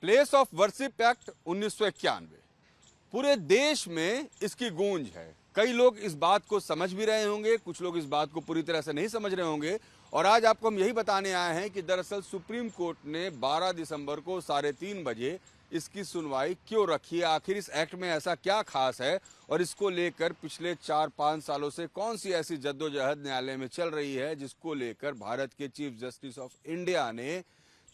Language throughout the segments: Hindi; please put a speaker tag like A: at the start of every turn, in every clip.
A: प्लेस ऑफ वर्शिप एक्ट 1991 पूरे देश में इसकी गूंज है। कई लोग इस बात को समझ भी रहे होंगे, कुछ लोग इस बात को पूरी तरह से नहीं समझ रहे होंगे। और आज आपको हम यही बताने आए हैं कि दरअसल सुप्रीम कोर्ट ने 12 दिसंबर को 3:30 बजे इसकी सुनवाई क्यों रखी है, आखिर इस एक्ट में ऐसा क्या खास है और इसको लेकर पिछले 4-5 सालों से कौन सी ऐसी जद्दोजहद न्यायालय में चल रही है जिसको लेकर भारत के चीफ जस्टिस ऑफ इंडिया ने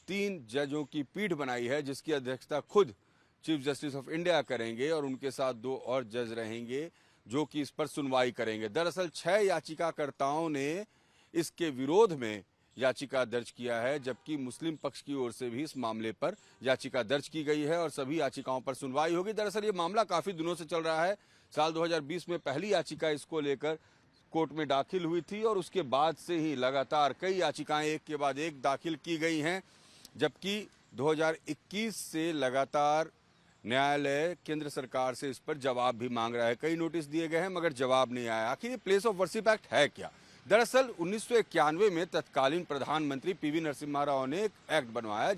A: 3 जजों की पीठ बनाई है, जिसकी अध्यक्षता खुद चीफ जस्टिस ऑफ इंडिया करेंगे और उनके साथ 2 और जज रहेंगे जो कि इस पर सुनवाई करेंगे। दरअसल 6 याचिकाकर्ताओं ने इसके विरोध में याचिका दर्ज किया है, जबकि मुस्लिम पक्ष की ओर से भी इस मामले पर याचिका दर्ज की गई है और सभी याचिकाओं पर सुनवाई होगी। दरअसल ये मामला काफी दिनों से चल रहा है। साल 2020 में पहली याचिका इसको लेकर कोर्ट में दाखिल हुई थी और उसके बाद से ही लगातार कई याचिकाएं एक के बाद एक दाखिल की गई हैं, जबकि 2021 से लगातार न्यायालय केंद्र सरकार से इस पर जवाब भी मांग रहा है। कई नोटिस दिए गए हैं मगर जवाब नहीं आया। आखिर ये प्लेस ऑफ वर्शिप एक्ट है क्या? दरअसल 1991 में तत्कालीन प्रधानमंत्री पीवी नरसिम्हा राव ने एक एक्ट बनवाया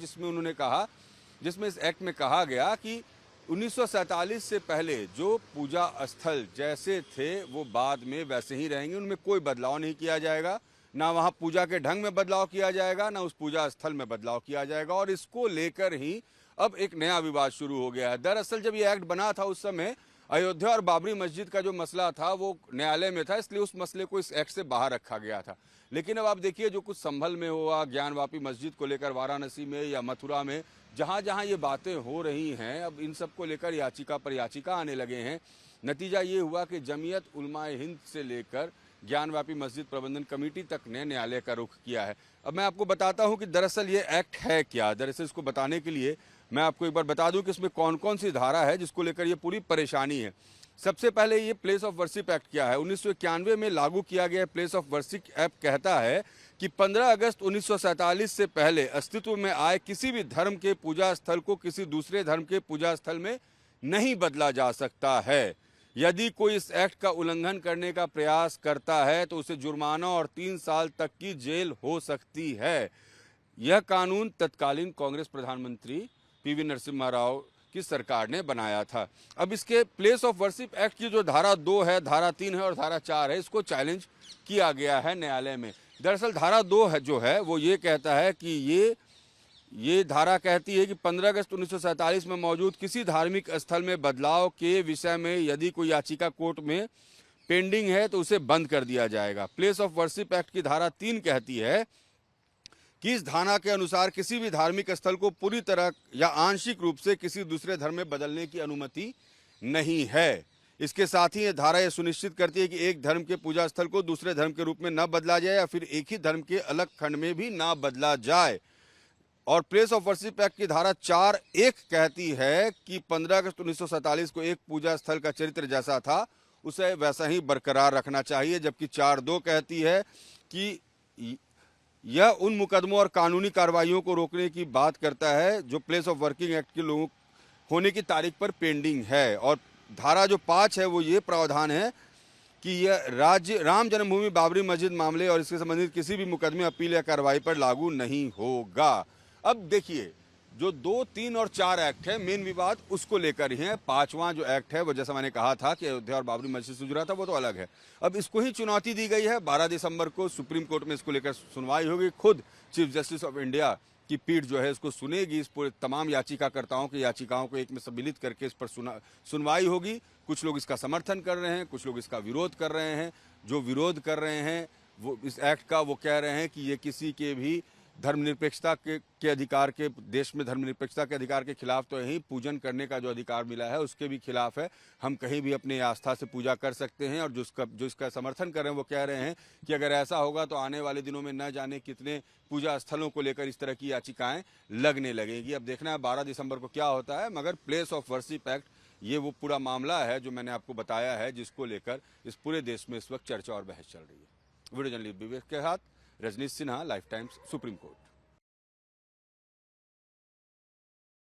A: जिसमें इस एक्ट में कहा गया कि 1947 से पहले जो पूजा स्थल जैसे थे वो बाद में वैसे ही रहेंगे, उनमें कोई बदलाव नहीं किया जाएगा, ना वहाँ पूजा के ढंग में बदलाव किया जाएगा, ना उस पूजा स्थल में बदलाव किया जाएगा। और इसको लेकर ही अब एक नया विवाद शुरू हो गया है। दरअसल जब ये एक्ट बना था उस समय अयोध्या और बाबरी मस्जिद का जो मसला था वो न्यायालय में था, इसलिए उस मसले को इस एक्ट से बाहर रखा गया था। लेकिन अब आप देखिए जो कुछ संभल में हुआ, ज्ञानवापी मस्जिद को लेकर वाराणसी में या मथुरा में, जहाँ जहाँ ये बातें हो रही हैं, अब इन सब को लेकर याचिका पर याचिका आने लगे हैं। नतीजा ये हुआ कि जमीयत उलमाए हिंद से लेकर ज्ञानवापी मस्जिद प्रबंधन कमेटी तक ने न्यायालय का रुख किया है। अब मैं आपको बताता हूं कि दरअसल ये एक्ट है क्या। दरअसल इसको बताने के लिए मैं आपको एक बार बता दूं कि इसमें कौन कौन सी धारा है जिसको लेकर ये पूरी परेशानी है। सबसे पहले ये प्लेस ऑफ वर्शिप एक्ट क्या है? 1991 में लागू किया गया प्लेस ऑफ वर्शिप एक्ट कहता है कि 15 अगस्त 1947 से पहले अस्तित्व में आए किसी भी धर्म के पूजा स्थल को किसी दूसरे धर्म के पूजा स्थल में नहीं बदला जा सकता है। यदि कोई इस एक्ट का उल्लंघन करने का प्रयास करता है तो उसे जुर्माना और 3 साल तक की जेल हो सकती है। यह कानून तत्कालीन कांग्रेस प्रधानमंत्री पीवी नरसिम्हा राव की सरकार ने बनाया था। अब इसके प्लेस ऑफ वर्शिप एक्ट की जो धारा 2 है, धारा 3 है और धारा 4 है, इसको चैलेंज किया गया है न्यायालय में। दरअसल धारा 2 है जो है वो ये कहता है कि ये धारा कहती है कि 15 अगस्त 1947 में मौजूद किसी धार्मिक स्थल में बदलाव के विषय में यदि कोई याचिका कोर्ट में पेंडिंग है तो उसे बंद कर दिया जाएगा। प्लेस ऑफ वर्शिप एक्ट की धारा 3 कहती है कि इस धारा के अनुसार किसी भी धार्मिक स्थल को पूरी तरह या आंशिक रूप से किसी दूसरे धर्म में बदलने की अनुमति नहीं है। इसके साथ ही यह धारा यह सुनिश्चित करती है कि एक धर्म के पूजा स्थल को दूसरे धर्म के रूप में न बदला जाए या फिर एक ही धर्म के अलग खंड में भी न बदला जाए। और प्लेस ऑफ वर्शिप एक्ट की धारा 4(1) कहती है कि 15 अगस्त 1947 को एक पूजा स्थल का चरित्र जैसा था उसे वैसा ही बरकरार रखना चाहिए, जबकि 4(2) कहती है कि यह उन मुकदमों और कानूनी कार्रवाइयों को रोकने की बात करता है जो प्लेस ऑफ वर्किंग एक्ट के लोगों होने की तारीख पर पेंडिंग है। और धारा जो 5 है वो ये प्रावधान है कि यह राम जन्मभूमि बाबरी मस्जिद मामले और इसके संबंधित किसी भी मुकदमे, अपील या कार्रवाई पर लागू नहीं होगा। अब देखिए जो 2, 3 और 4 एक्ट है, मेन विवाद उसको लेकर ही है। 5वां जो एक्ट है वो जैसा मैंने कहा था कि अयोध्या और बाबरी मस्जिद से जुड़ा था, वो तो अलग है। अब इसको ही चुनौती दी गई है। 12 दिसंबर को सुप्रीम कोर्ट में इसको लेकर सुनवाई होगी। खुद चीफ जस्टिस ऑफ इंडिया की पीठ जो है इसको सुनेगी। इस पूरे तमाम याचिकाकर्ताओं की याचिकाओं को एक में सम्मिलित करके इस पर सुनवाई होगी। कुछ लोग इसका समर्थन कर रहे हैं, कुछ लोग इसका विरोध कर रहे हैं। जो विरोध कर रहे हैं वो इस एक्ट का वो कह रहे हैं कि ये किसी के भी धर्मनिरपेक्षता के अधिकार के, देश में धर्मनिरपेक्षता के अधिकार के खिलाफ तो यही पूजन करने का जो अधिकार मिला है उसके भी खिलाफ है। हम कहीं भी अपनी आस्था से पूजा कर सकते हैं। और जो इसका समर्थन कर रहे हैं वो कह रहे हैं कि अगर ऐसा होगा तो आने वाले दिनों में न जाने कितने पूजा स्थलों को लेकर इस तरह की याचिकाएं लगने लगेगी। अब देखना है 12 दिसंबर को क्या होता है। मगर प्लेस ऑफ वर्शिप एक्ट ये वो पूरा मामला है जो मैंने आपको बताया है, जिसको लेकर इस पूरे देश में इस वक्त चर्चा और बहस चल रही है। वीडियो जर्नलिस्ट विवेक के साथ Rajneesh Sinha, life times, supreme court.